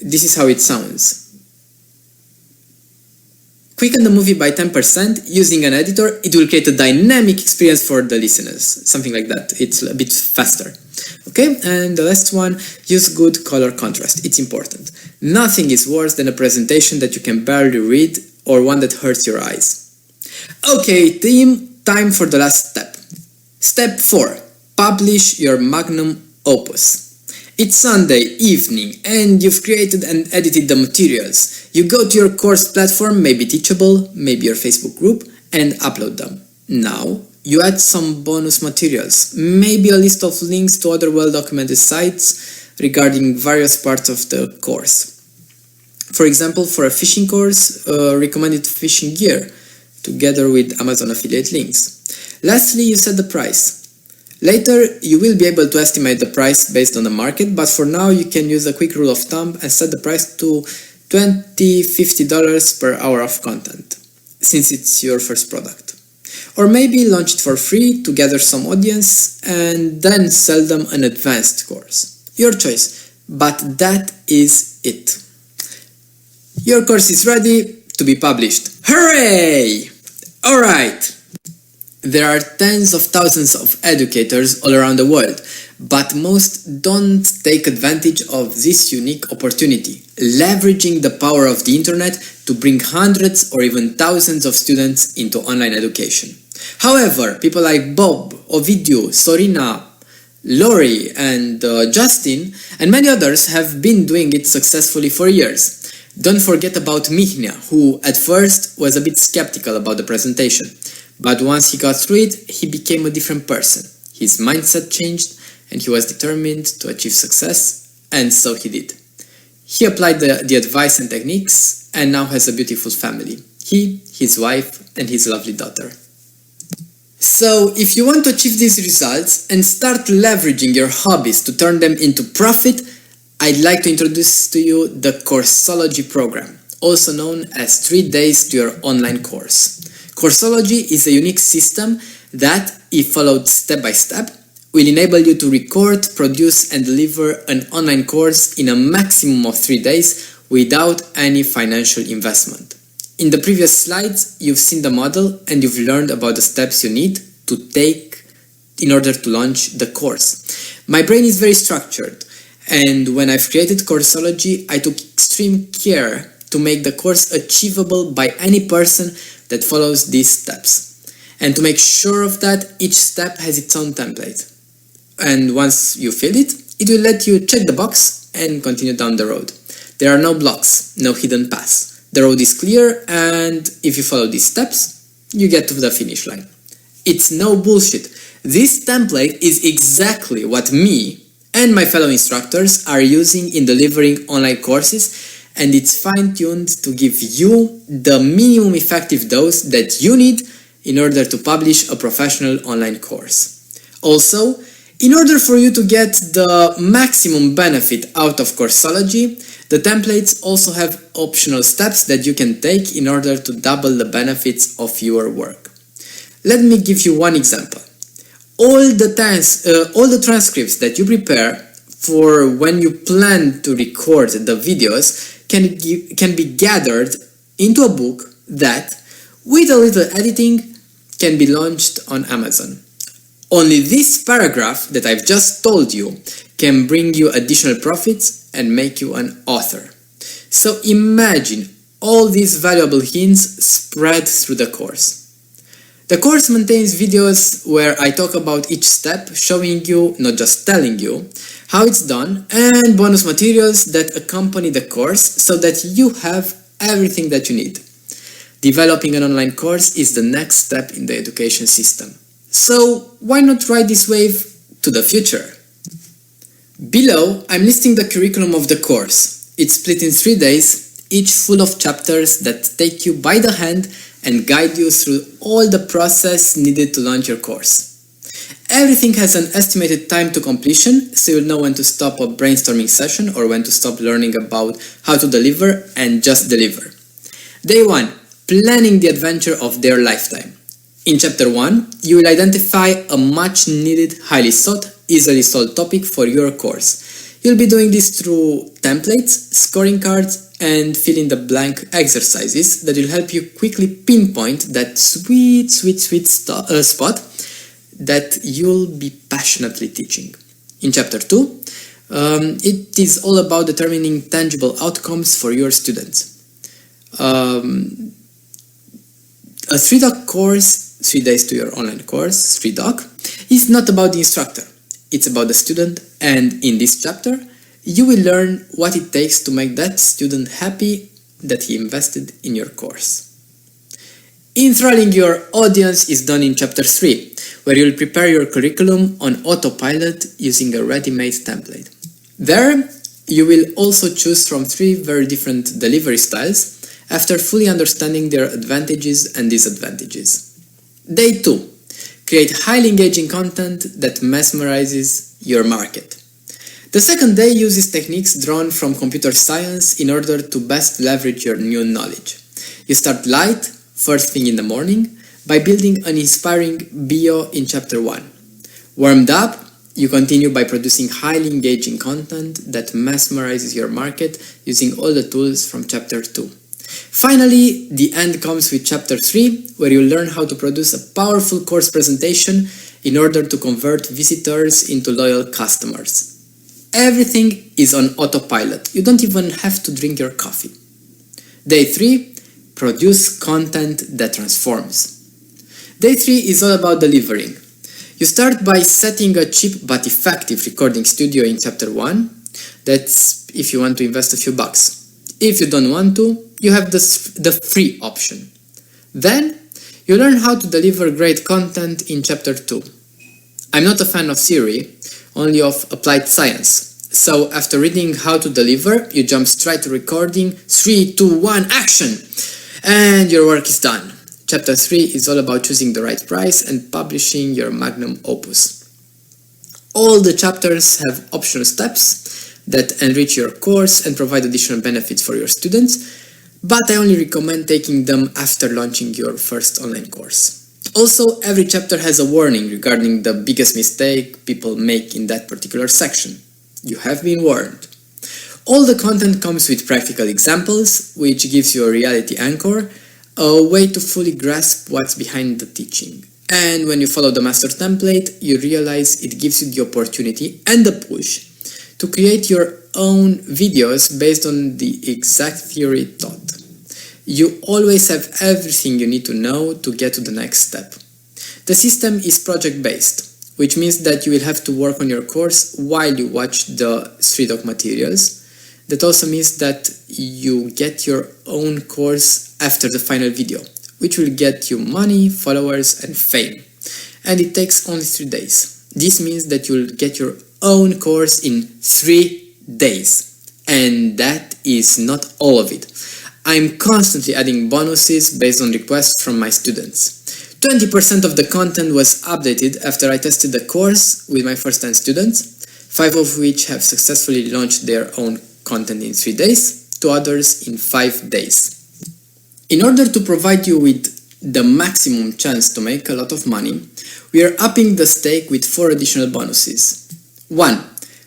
This is how it sounds. Quicken the movie by 10% using an editor. It will create a dynamic experience for the listeners. Something like that. It's a bit faster. Okay, and the last one, use good color contrast. It's important. Nothing is worse than a presentation that you can barely read or one that hurts your eyes. Okay, team, time for the last step. Step 4. Publish your magnum opus. It's Sunday evening and you've created and edited the materials. You go to your course platform, maybe Teachable, maybe your Facebook group, and upload them. Now, you add some bonus materials, maybe a list of links to other well-documented sites regarding various parts of the course. For example, for a fishing course, recommended fishing gear, together with Amazon affiliate links. Lastly, you set the price. Later, you will be able to estimate the price based on the market, but for now you can use a quick rule of thumb and set the price to $20–50 per hour of content, since it's your first product. Or maybe launch it for free to gather some audience and then sell them an advanced course. Your choice, but that is it. Your course is ready to be published. Hooray! Alright! There are tens of thousands of educators all around the world, but most don't take advantage of this unique opportunity, leveraging the power of the internet to bring hundreds or even thousands of students into online education. However, people like Bob, Ovidio, Sorina, Lori, and Justin, and many others have been doing it successfully for years. Don't forget about Mihnia, who at first was a bit skeptical about the presentation, but once he got through it, he became a different person. His mindset changed, and he was determined to achieve success, and so he did. He applied the advice and techniques, and now has a beautiful family. He, his wife, and his lovely daughter. So, if you want to achieve these results and start leveraging your hobbies to turn them into profit, I'd like to introduce to you the Courseology program, also known as 3 days to your online course. Courseology is a unique system that, if followed step by step, will enable you to record, produce and deliver an online course in a maximum of 3 days without any financial investment. In the previous slides, you've seen the model and you've learned about the steps you need to take in order to launch the course. My brain is very structured, and when I've created Courseology, I took extreme care to make the course achievable by any person that follows these steps. And to make sure of that, each step has its own template. And once you fill it, it will let you check the box and continue down the road. There are no blocks, no hidden paths. The road is clear, and if you follow these steps, you get to the finish line. It's no bullshit. This template is exactly what me and my fellow instructors are using in delivering online courses, and it's fine-tuned to give you the minimum effective dose that you need in order to publish a professional online course. Also, in order for you to get the maximum benefit out of Courseology, the templates also have optional steps that you can take in order to double the benefits of your work. Let me give you one example. All the transcripts that you prepare for when you plan to record the videos can be gathered into a book that, with a little editing, can be launched on Amazon. Only this paragraph that I've just told you can bring you additional profits and make you an author. So imagine all these valuable hints spread through the course. The course maintains videos where I talk about each step, showing you, not just telling you, how it's done, and bonus materials that accompany the course so that you have everything that you need. Developing an online course is the next step in the education system. So why not ride this wave to the future? Below, I'm listing the curriculum of the course. It's split in 3 days, each full of chapters that take you by the hand and guide you through all the process needed to launch your course. Everything has an estimated time to completion, so you'll know when to stop a brainstorming session or when to stop learning about how to deliver and just deliver. Day 1. Planning the adventure of their lifetime. In Chapter 1, you will identify a much needed, highly sought, easily solved topic for your course. You'll be doing this through templates, scoring cards, and fill in the blank exercises that will help you quickly pinpoint that sweet spot that you'll be passionately teaching. In Chapter 2, it is all about determining tangible outcomes for your students. A 3-doc course, 3 days to your online course, 3-doc, is not about the instructor. It's about the student, and in this chapter, you will learn what it takes to make that student happy that he invested in your course. Enthralling your audience is done in Chapter 3, where you'll prepare your curriculum on autopilot using a ready-made template. There, you will also choose from 3 very different delivery styles after fully understanding their advantages and disadvantages. Day 2. Create highly engaging content that mesmerizes your market. The second day uses techniques drawn from computer science in order to best leverage your new knowledge. You start light, first thing in the morning, by building an inspiring bio in Chapter 1. Warmed up, you continue by producing highly engaging content that mesmerizes your market using all the tools from Chapter 2. Finally, the end comes with Chapter 3, where you learn how to produce a powerful course presentation in order to convert visitors into loyal customers. Everything is on autopilot. You don't even have to drink your coffee. Day 3. Produce content that transforms. Day 3 is all about delivering. You start by setting a cheap but effective recording studio in Chapter 1. That's if you want to invest a few bucks. If you don't want to, you have the free option. Then, you learn how to deliver great content in Chapter 2. I'm not a fan of theory, only of applied science. So after reading how to deliver, you jump straight to recording. 3, 2, 1, action! And your work is done. Chapter 3 is all about choosing the right price and publishing your magnum opus. All the chapters have optional steps that enrich your course and provide additional benefits for your students, but I only recommend taking them after launching your first online course. Also, every chapter has a warning regarding the biggest mistake people make in that particular section. You have been warned. All the content comes with practical examples, which gives you a reality anchor, a way to fully grasp what's behind the teaching. And when you follow the master template, you realize it gives you the opportunity and the push to create your own videos based on the exact theory taught. You always have everything you need to know to get to the next step. The system is project-based, which means that you will have to work on your course while you watch the 3Doc materials. That also means that you get your own course after the final video, which will get you money, followers, and fame. And it takes only 3 days. This means that you'll get your own course in 3 days. And that is not all of it. I'm constantly adding bonuses based on requests from my students. 20% of the content was updated after I tested the course with my first 10 students, 5 of which have successfully launched their own content in 3 days, 2 others in 5 days. In order to provide you with the maximum chance to make a lot of money, we are upping the stake with 4 additional bonuses. 1.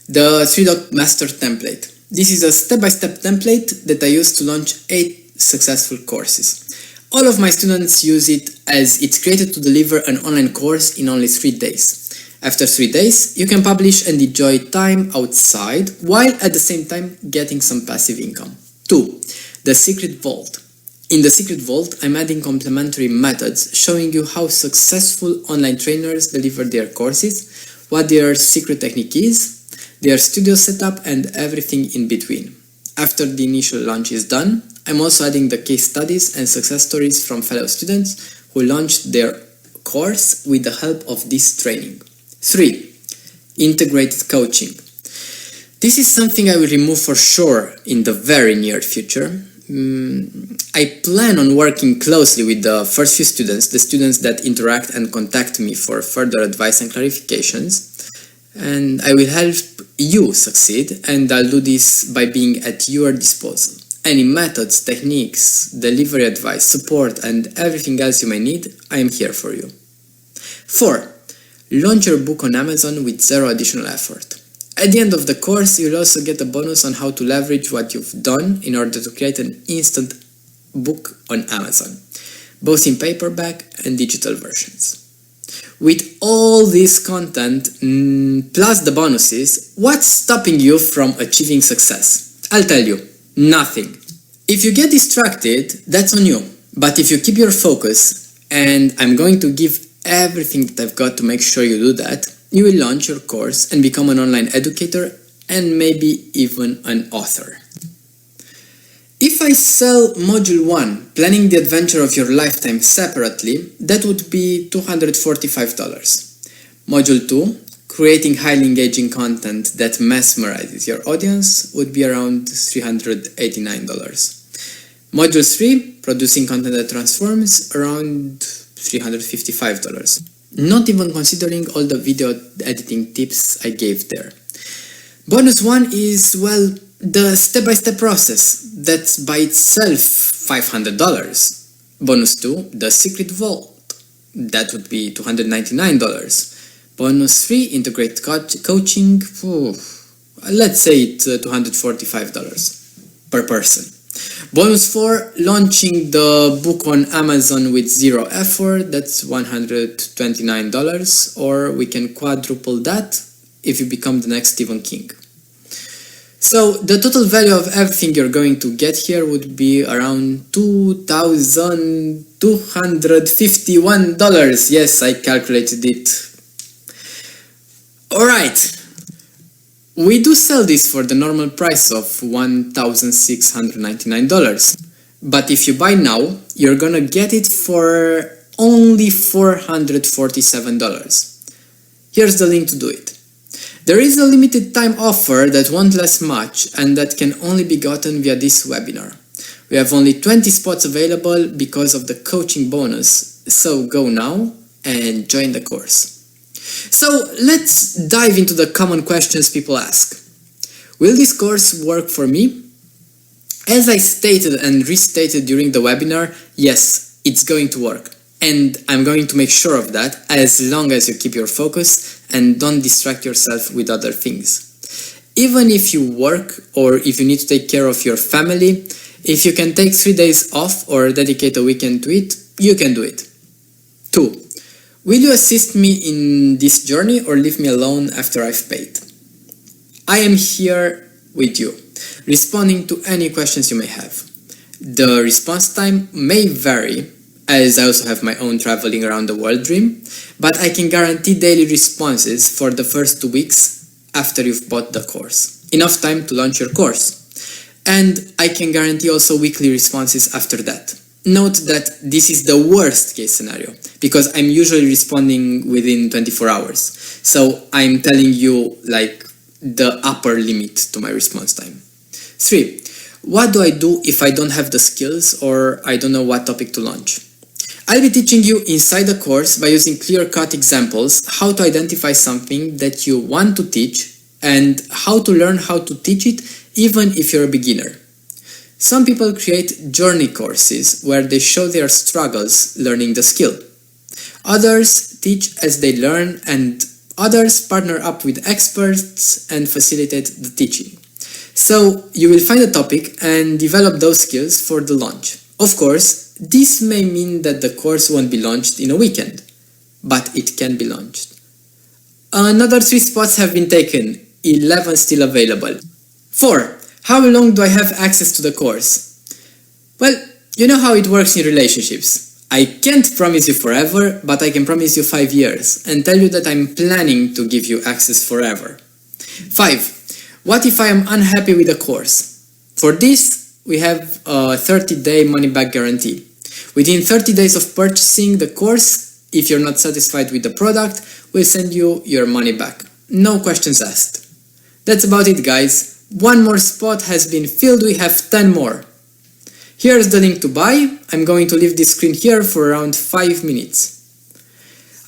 The 3Doc Master Template. This is a step-by-step template that I use to launch 8 successful courses. All of my students use it as it's created to deliver an online course in only 3 days. After 3 days, you can publish and enjoy time outside while at the same time getting some passive income. 2. The Secret Vault. In the Secret Vault, I'm adding complementary methods showing you how successful online trainers deliver their courses, what their secret technique is, their studio setup, and everything in between. After the initial launch is done, I'm also adding the case studies and success stories from fellow students who launched their course with the help of this training. 3. Integrated coaching. This is something I will remove for sure in the very near future. I plan on working closely with the first few students, the students that interact and contact me for further advice and clarifications. And I will help you succeed, and I'll do this by being at your disposal. Any methods, techniques, delivery advice, support, and everything else you may need, I am here for you. 4. Launch your book on Amazon with 0 additional effort. At the end of the course, you'll also get a bonus on how to leverage what you've done in order to create an instant book on Amazon, both in paperback and digital versions. With all this content, plus the bonuses, what's stopping you from achieving success? I'll tell you, nothing. If you get distracted, that's on you. But if you keep your focus, and I'm going to give everything that I've got to make sure you do that, you will launch your course and become an online educator and maybe even an author. If I sell Module 1, Planning the Adventure of Your Lifetime separately, that would be $245. Module 2, Creating Highly Engaging Content that Mesmerizes Your Audience, would be around $389. Module 3, Producing Content that Transforms, around $355. Not even considering all the video editing tips I gave there. Bonus 1 is, well, the step-by-step process. That's by itself $500. Bonus 2, the Secret Vault. That would be $299. Bonus 3, Integrated Coaching. Let's say it's $245 per person. Bonus 4, launching the book on Amazon with 0 effort. That's $129. Or we can quadruple that if you become the next Stephen King. So the total value of everything you're going to get here would be around $2,251. Yes, I calculated it. Alright, we do sell this for the normal price of $1,699. But if you buy now, you're gonna get it for only $447. Here's the link to do it. There is a limited time offer that won't last much and that can only be gotten via this webinar. We have only 20 spots available because of the coaching bonus, so go now and join the course. So let's dive into the common questions people ask. Will this course work for me? As I stated and restated during the webinar, yes, it's going to work. And I'm going to make sure of that as long as you keep your focus and don't distract yourself with other things. Even if you work or if you need to take care of your family, if you can take 3 days off or dedicate a weekend to it, you can do it. 2. Will you assist me in this journey or leave me alone after I've paid? I am here with you, responding to any questions you may have. The response time may vary, as I also have my own traveling around the world dream, but I can guarantee daily responses for the first 2 weeks after you've bought the course. Enough time to launch your course. And I can guarantee also weekly responses after that. Note that this is the worst case scenario, because I'm usually responding within 24 hours. So I'm telling you like the upper limit to my response time. 3. What do I do if I don't have the skills or I don't know what topic to launch? I'll be teaching you inside the course by using clear-cut examples how to identify something that you want to teach and how to learn how to teach it even if you're a beginner. Some people create journey courses where they show their struggles learning the skill. Others teach as they learn, and others partner up with experts and facilitate the teaching. So you will find a topic and develop those skills for the launch. Of course, this may mean that the course won't be launched in a weekend, but it can be launched. Another 3 spots have been taken, 11 still available. 4. How long do I have access to the course? Well, you know how it works in relationships. I can't promise you forever, but I can promise you 5 years and tell you that I'm planning to give you access forever. 5. What if I am unhappy with the course? For this, we have a 30-day money-back guarantee. Within 30 days of purchasing the course, if you're not satisfied with the product, we'll send you your money back. No questions asked. That's about it, guys. 1 more spot has been filled, we have 10 more. Here's the link to buy. I'm going to leave this screen here for around 5 minutes.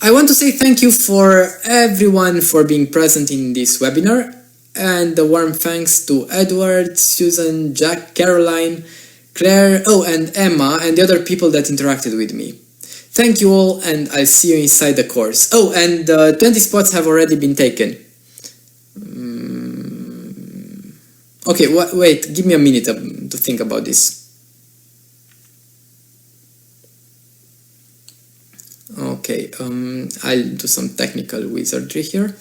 I want to say thank you for everyone for being present in this webinar, and a warm thanks to Edward, Susan, Jack, Caroline, Claire, and Emma, and the other people that interacted with me. Thank you all, and I'll see you inside the course. And 20 spots have already been taken. Okay, wait, give me a minute to think about this. Okay, I'll do some technical wizardry here.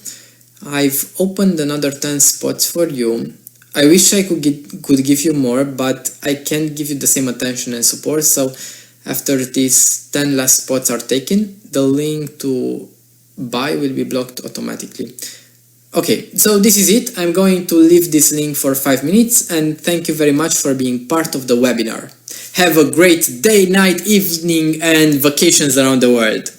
I've opened another 10 spots for you. I wish I could give you more, but I can't give you the same attention and support, so after these 10 last spots are taken, the link to buy will be blocked automatically. Okay, so this is it. I'm going to leave this link for 5 minutes, and thank you very much for being part of the webinar. Have a great day, night, evening, and vacations around the world.